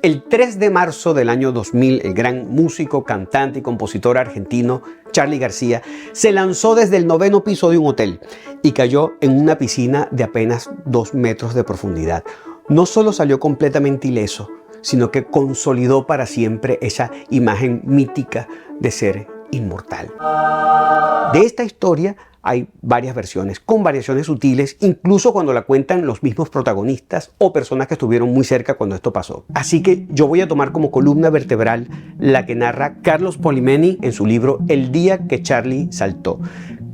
El 3 de marzo del año 2000, el gran músico, cantante y compositor argentino Charly García se lanzó desde el 9º piso de un hotel y cayó en una piscina de apenas 2 metros de profundidad. No solo salió completamente ileso, sino que consolidó para siempre esa imagen mítica de ser inmortal. De esta historia hay varias versiones, con variaciones sutiles, incluso cuando la cuentan los mismos protagonistas o personas que estuvieron muy cerca cuando esto pasó. Así que yo voy a tomar como columna vertebral la que narra Carlos Polimeni en su libro El día que Charly saltó.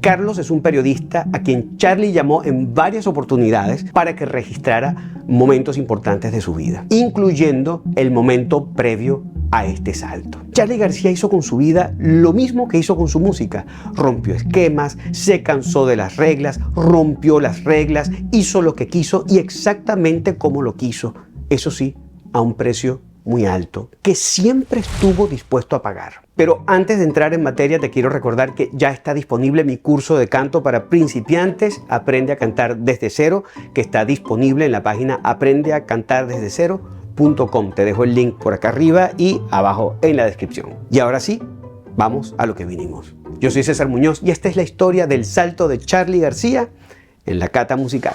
Carlos es un periodista a quien Charly llamó en varias oportunidades para que registrara momentos importantes de su vida, incluyendo el momento previo a este salto. Charly García hizo con su vida lo mismo que hizo con su música. Rompió esquemas, se cansó de las reglas, rompió las reglas, hizo lo que quiso y exactamente como lo quiso. Eso sí, a un precio muy alto, que siempre estuvo dispuesto a pagar. Pero antes de entrar en materia, te quiero recordar que ya está disponible mi curso de canto para principiantes, Aprende a cantar desde cero, que está disponible en la página aprendeacantardesdecero.com. Te dejo el link por acá arriba y abajo en la descripción. Y ahora sí, vamos a lo que vinimos. Yo soy César Muñoz y esta es la historia del salto de Charly García en la cata musical.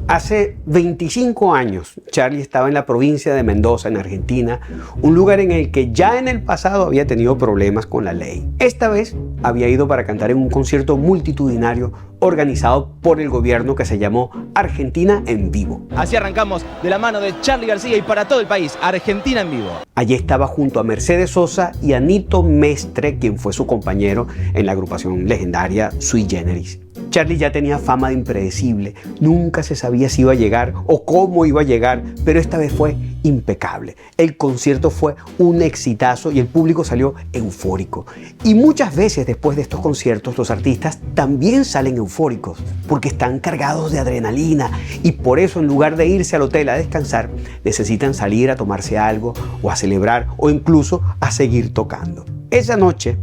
Hace 25 años, Charly estaba en la provincia de Mendoza, en Argentina, un lugar en el que ya en el pasado había tenido problemas con la ley. Esta vez había ido para cantar en un concierto multitudinario organizado por el gobierno que se llamó Argentina en Vivo. Así arrancamos de la mano de Charly García y para todo el país, Argentina en Vivo. Allí estaba junto a Mercedes Sosa y a Nito Mestre, quien fue su compañero en la agrupación legendaria Sui Generis. Charly ya tenía fama de impredecible, nunca se sabía si iba a llegar o cómo iba a llegar, pero esta vez fue impecable. El concierto fue un exitazo y el público salió eufórico. Y muchas veces después de estos conciertos los artistas también salen eufóricos porque están cargados de adrenalina y por eso en lugar de irse al hotel a descansar necesitan salir a tomarse algo o a celebrar o incluso a seguir tocando. Esa noche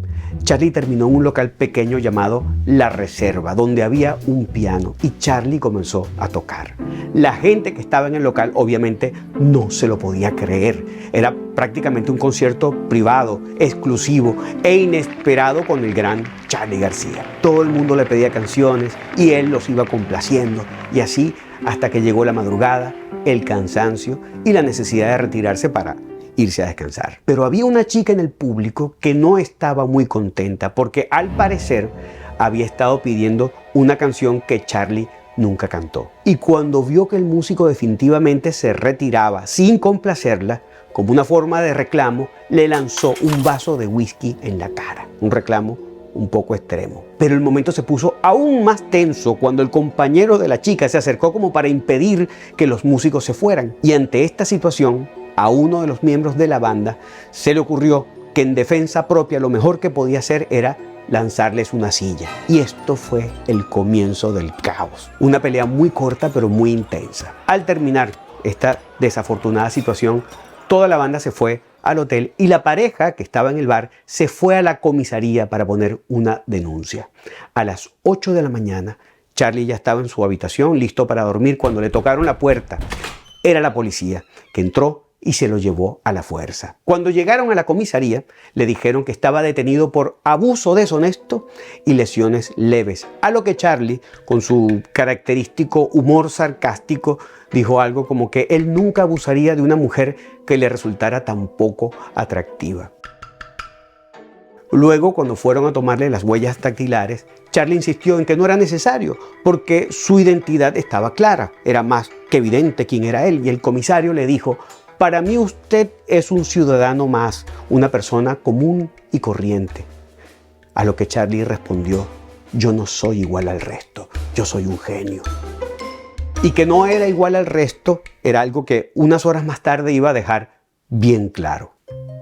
Charly terminó en un local pequeño llamado La Reserva, donde había un piano y Charly comenzó a tocar. La gente que estaba en el local obviamente no se lo podía creer. Era prácticamente un concierto privado, exclusivo e inesperado con el gran Charly García. Todo el mundo le pedía canciones y él los iba complaciendo y así hasta que llegó la madrugada, el cansancio y la necesidad de retirarse para irse a descansar. Pero había una chica en el público que no estaba muy contenta porque al parecer había estado pidiendo una canción que Charly nunca cantó. Y cuando vio que el músico definitivamente se retiraba sin complacerla, como una forma de reclamo, le lanzó un vaso de whisky en la cara. Un reclamo un poco extremo. Pero el momento se puso aún más tenso cuando el compañero de la chica se acercó como para impedir que los músicos se fueran. Y ante esta situación, a uno de los miembros de la banda se le ocurrió que en defensa propia lo mejor que podía hacer era lanzarles una silla. Y esto fue el comienzo del caos. Una pelea muy corta pero muy intensa. Al terminar esta desafortunada situación, toda la banda se fue al hotel y la pareja que estaba en el bar se fue a la comisaría para poner una denuncia. A las 8 de la mañana, Charly ya estaba en su habitación listo para dormir cuando le tocaron la puerta. Era la policía que entró y se lo llevó a la fuerza. Cuando llegaron a la comisaría, le dijeron que estaba detenido por abuso deshonesto y lesiones leves. A lo que Charly, con su característico humor sarcástico, dijo algo como que él nunca abusaría de una mujer que le resultara tan poco atractiva. Luego, cuando fueron a tomarle las huellas dactilares, Charly insistió en que no era necesario porque su identidad estaba clara. Era más que evidente quién era él y el comisario le dijo: para mí usted es un ciudadano más, una persona común y corriente. A lo que Charly respondió: yo no soy igual al resto, yo soy un genio. Y que no era igual al resto era algo que unas horas más tarde iba a dejar bien claro.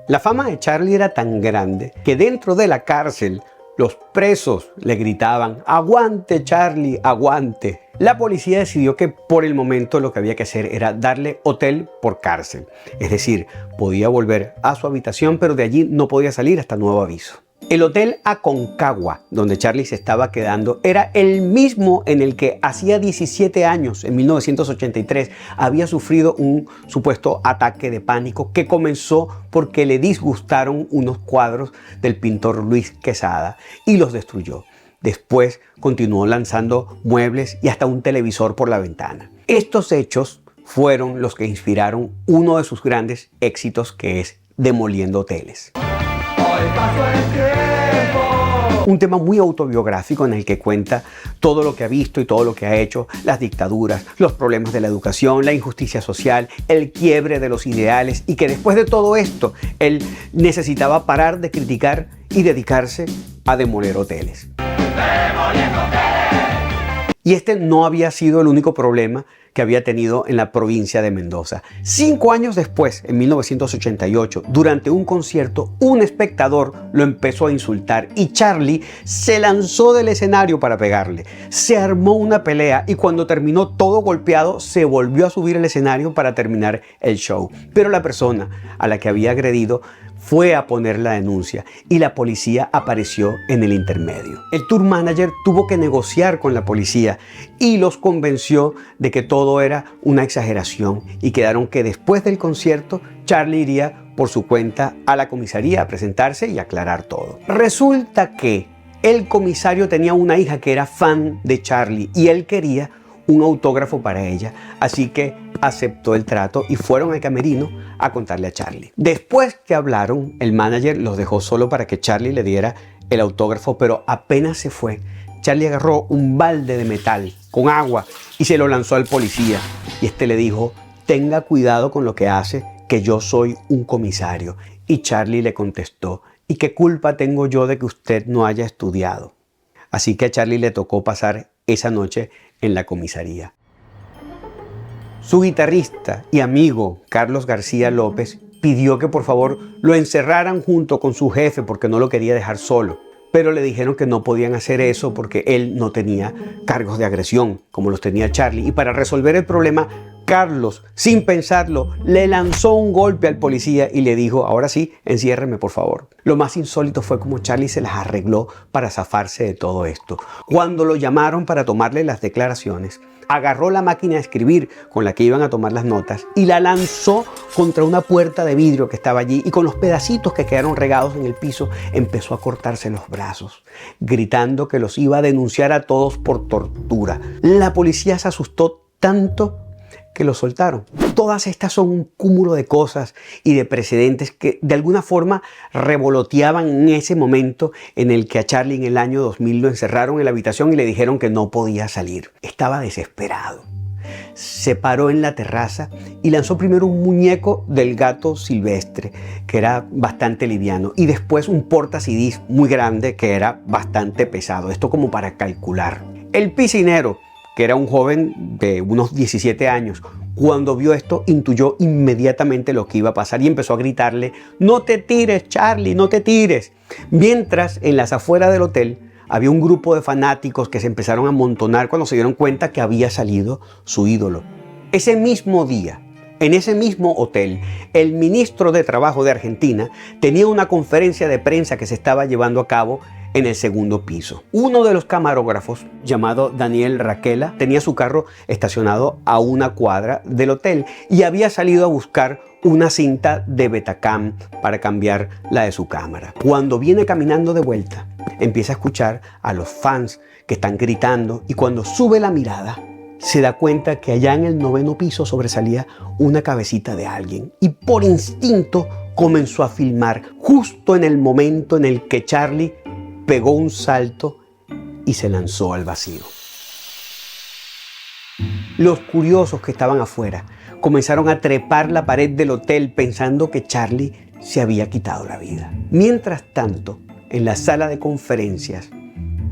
La fama de Charly era tan grande que dentro de la cárcel los presos le gritaban: ¡aguante, Charly, aguante! La policía decidió que por el momento lo que había que hacer era darle hotel por cárcel. Es decir, podía volver a su habitación, pero de allí no podía salir hasta nuevo aviso. El hotel Aconcagua, donde Charlie se estaba quedando, era el mismo en el que hacía 17 años, en 1983, había sufrido un supuesto ataque de pánico que comenzó porque le disgustaron unos cuadros del pintor Luis Quesada y los destruyó. Después continuó lanzando muebles y hasta un televisor por la ventana. Estos hechos fueron los que inspiraron uno de sus grandes éxitos, que es Demoliendo Hoteles. Un tema muy autobiográfico en el que cuenta todo lo que ha visto y todo lo que ha hecho, las dictaduras, los problemas de la educación, la injusticia social, el quiebre de los ideales, y que después de todo esto él necesitaba parar de criticar y dedicarse a demoler hoteles. Y este no había sido el único problema que había tenido en la provincia de Mendoza. 5 años después, en 1988, durante un concierto, un espectador lo empezó a insultar y Charlie se lanzó del escenario para pegarle. Se armó una pelea y cuando terminó todo golpeado, se volvió a subir al escenario para terminar el show. Pero la persona a la que había agredido fue a poner la denuncia y la policía apareció en el intermedio. El tour manager tuvo que negociar con la policía y los convenció de que todo era una exageración y quedaron que después del concierto Charlie iría por su cuenta a la comisaría a presentarse y aclarar todo. Resulta que el comisario tenía una hija que era fan de Charlie y él quería un autógrafo para ella, así que aceptó el trato y fueron al camerino a contarle a Charlie. Después que hablaron, el manager los dejó solo para que Charlie le diera el autógrafo, pero apenas se fue, Charlie agarró un balde de metal con agua y se lo lanzó al policía. Y este le dijo: tenga cuidado con lo que hace, que yo soy un comisario. Y Charlie le contestó: ¿y qué culpa tengo yo de que usted no haya estudiado? Así que a Charlie le tocó pasar esa noche en la comisaría. Su guitarrista y amigo Carlos García López pidió que por favor lo encerraran junto con su jefe porque no lo quería dejar solo. Pero le dijeron que no podían hacer eso porque él no tenía cargos de agresión como los tenía Charlie. Y para resolver el problema, Carlos, sin pensarlo, le lanzó un golpe al policía y le dijo: ahora sí, enciérreme por favor. Lo más insólito fue cómo Charlie se las arregló para zafarse de todo esto. Cuando lo llamaron para tomarle las declaraciones, agarró la máquina de escribir con la que iban a tomar las notas y la lanzó contra una puerta de vidrio que estaba allí, y con los pedacitos que quedaron regados en el piso empezó a cortarse los brazos, gritando que los iba a denunciar a todos por tortura. La policía se asustó tanto que lo soltaron. Todas estas son un cúmulo de cosas y de precedentes que de alguna forma revoloteaban en ese momento en el que a Charlie en el año 2000 lo encerraron en la habitación y le dijeron que no podía salir. Estaba desesperado. Se paró en la terraza y lanzó primero un muñeco del gato silvestre, que era bastante liviano, y después un porta-CDs muy grande que era bastante pesado. Esto como para calcular. El piscinero, que era un joven de unos 17 años, cuando vio esto intuyó inmediatamente lo que iba a pasar y empezó a gritarle: no te tires, Charlie, no te tires. Mientras en las afueras del hotel había un grupo de fanáticos que se empezaron a amontonar cuando se dieron cuenta que había salido su ídolo. Ese mismo día, en ese mismo hotel, el ministro de Trabajo de Argentina tenía una conferencia de prensa que se estaba llevando a cabo en el segundo piso. Uno de los camarógrafos, llamado Daniel Raquela, tenía su carro estacionado a una cuadra del hotel y había salido a buscar una cinta de Betacam para cambiar la de su cámara. Cuando viene caminando de vuelta, empieza a escuchar a los fans que están gritando, y cuando sube la mirada, se da cuenta que allá en el 9º piso sobresalía una cabecita de alguien, y por instinto comenzó a filmar justo en el momento en el que Charlie pegó un salto y se lanzó al vacío. Los curiosos que estaban afuera comenzaron a trepar la pared del hotel pensando que Charlie se había quitado la vida. Mientras tanto, en la sala de conferencias,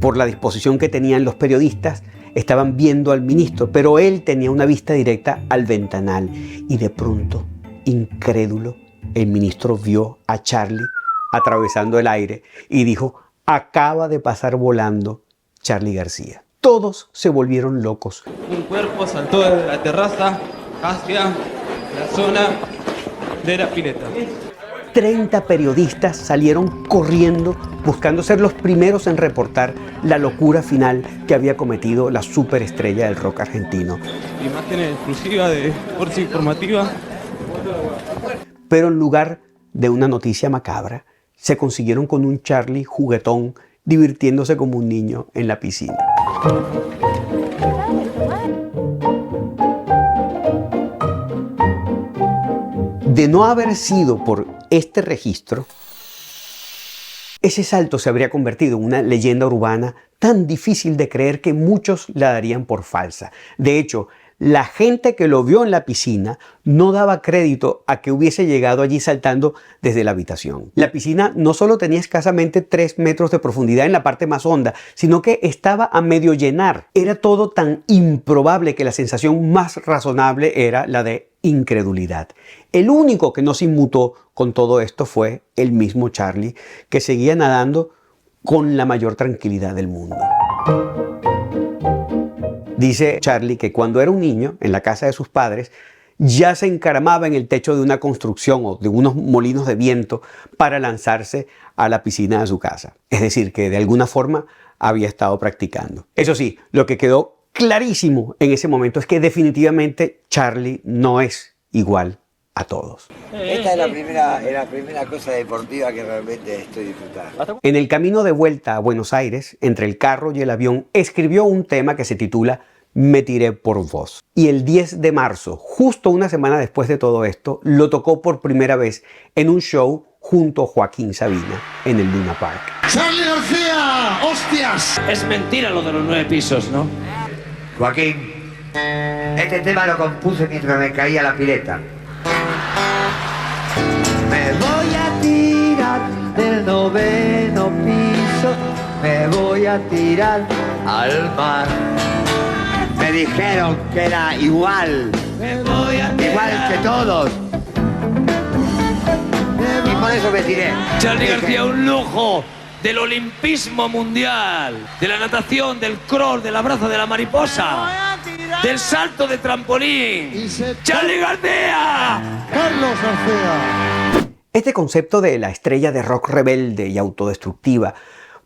por la disposición que tenían los periodistas, estaban viendo al ministro, pero él tenía una vista directa al ventanal y de pronto, incrédulo, el ministro vio a Charlie atravesando el aire y dijo: acaba de pasar volando Charlie García. Todos se volvieron locos. Un cuerpo saltó de la terraza hacia la zona de la pileta. 30 periodistas salieron corriendo buscando ser los primeros en reportar la locura final que había cometido la superestrella del rock argentino. Imágenes exclusivas de Fuerza Informativa. Pero en lugar de una noticia macabra, se consiguieron con un Charly juguetón divirtiéndose como un niño en la piscina. De no haber sido por este registro, ese salto se habría convertido en una leyenda urbana tan difícil de creer que muchos la darían por falsa. De hecho, la gente que lo vio en la piscina no daba crédito a que hubiese llegado allí saltando desde la habitación. La piscina no solo tenía escasamente 3 metros de profundidad en la parte más honda, sino que estaba a medio llenar. Era todo tan improbable que la sensación más razonable era la de incredulidad. El único que no se inmutó con todo esto fue el mismo Charly, que seguía nadando con la mayor tranquilidad del mundo. Dice Charly que cuando era un niño, en la casa de sus padres, ya se encaramaba en el techo de una construcción o de unos molinos de viento para lanzarse a la piscina de su casa. Es decir, que de alguna forma había estado practicando. Eso sí, lo que quedó clarísimo en ese momento es que definitivamente Charly no es igual a todos. Esta es la primera cosa deportiva que realmente estoy disfrutando. En el camino de vuelta a Buenos Aires, entre el carro y el avión, escribió un tema que se titula Me tiré por vos. Y el 10 de marzo, justo una semana después de todo esto, lo tocó por primera vez en un show junto a Joaquín Sabina en el Luna Park. ¡Charly García! ¡Hostias! Es mentira lo de los 9 pisos, ¿no? Joaquín, este tema lo compuse mientras me caía la pileta. Me voy a tirar del 9º piso, me voy a tirar al mar. Me dijeron que era igual, igual que todos. Y por eso me tiré. Charly García, un lujo del olimpismo mundial, de la natación, del crawl, del abrazo de la mariposa, del salto de trampolín. ¡Charly García! ¡Carlos García! Este concepto de la estrella de rock rebelde y autodestructiva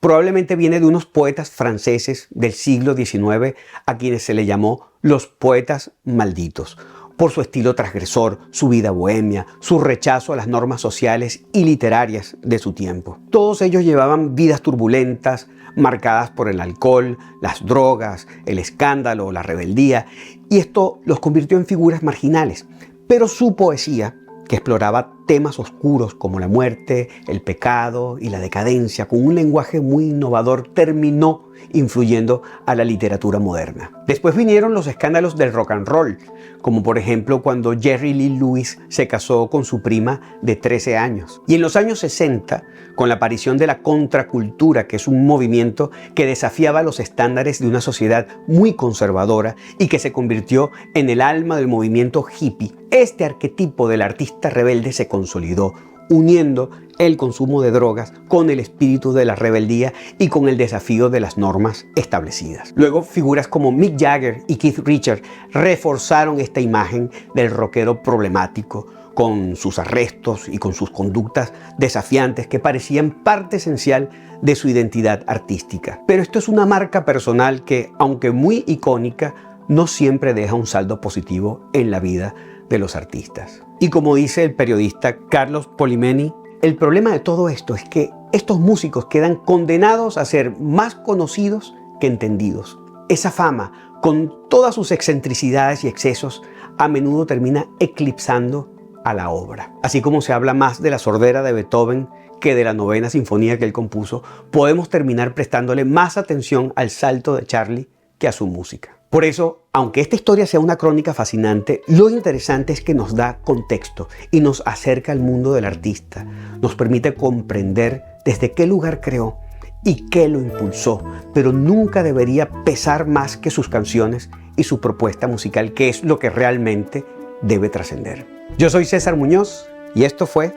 probablemente viene de unos poetas franceses del siglo XIX a quienes se le llamó los poetas malditos, por su estilo transgresor, su vida bohemia, su rechazo a las normas sociales y literarias de su tiempo. Todos ellos llevaban vidas turbulentas, marcadas por el alcohol, las drogas, el escándalo, la rebeldía, y esto los convirtió en figuras marginales. Pero su poesía, que exploraba temas oscuros como la muerte, el pecado y la decadencia, con un lenguaje muy innovador, terminó influyendo a la literatura moderna. Después vinieron los escándalos del rock and roll, como por ejemplo cuando Jerry Lee Lewis se casó con su prima de 13 años. Y en los años 60, con la aparición de la contracultura, que es un movimiento que desafiaba los estándares de una sociedad muy conservadora y que se convirtió en el alma del movimiento hippie, este arquetipo del artista rebelde se consolidó, uniendo el consumo de drogas con el espíritu de la rebeldía y con el desafío de las normas establecidas. Luego, figuras como Mick Jagger y Keith Richards reforzaron esta imagen del rockero problemático, con sus arrestos y con sus conductas desafiantes que parecían parte esencial de su identidad artística. Pero esto es una marca personal que, aunque muy icónica, no siempre deja un saldo positivo en la vida de los artistas. Y como dice el periodista Carlos Polimeni, el problema de todo esto es que estos músicos quedan condenados a ser más conocidos que entendidos. Esa fama, con todas sus excentricidades y excesos, a menudo termina eclipsando a la obra. Así como se habla más de la sordera de Beethoven que de la 9ª sinfonía que él compuso, podemos terminar prestándole más atención al salto de Charly que a su música. Por eso, aunque esta historia sea una crónica fascinante, lo interesante es que nos da contexto y nos acerca al mundo del artista, nos permite comprender desde qué lugar creó y qué lo impulsó, pero nunca debería pesar más que sus canciones y su propuesta musical, que es lo que realmente debe trascender. Yo soy César Muñoz y esto fue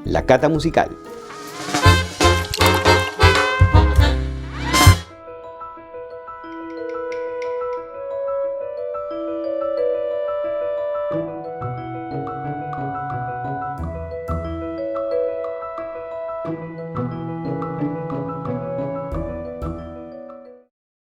La Cata Musical.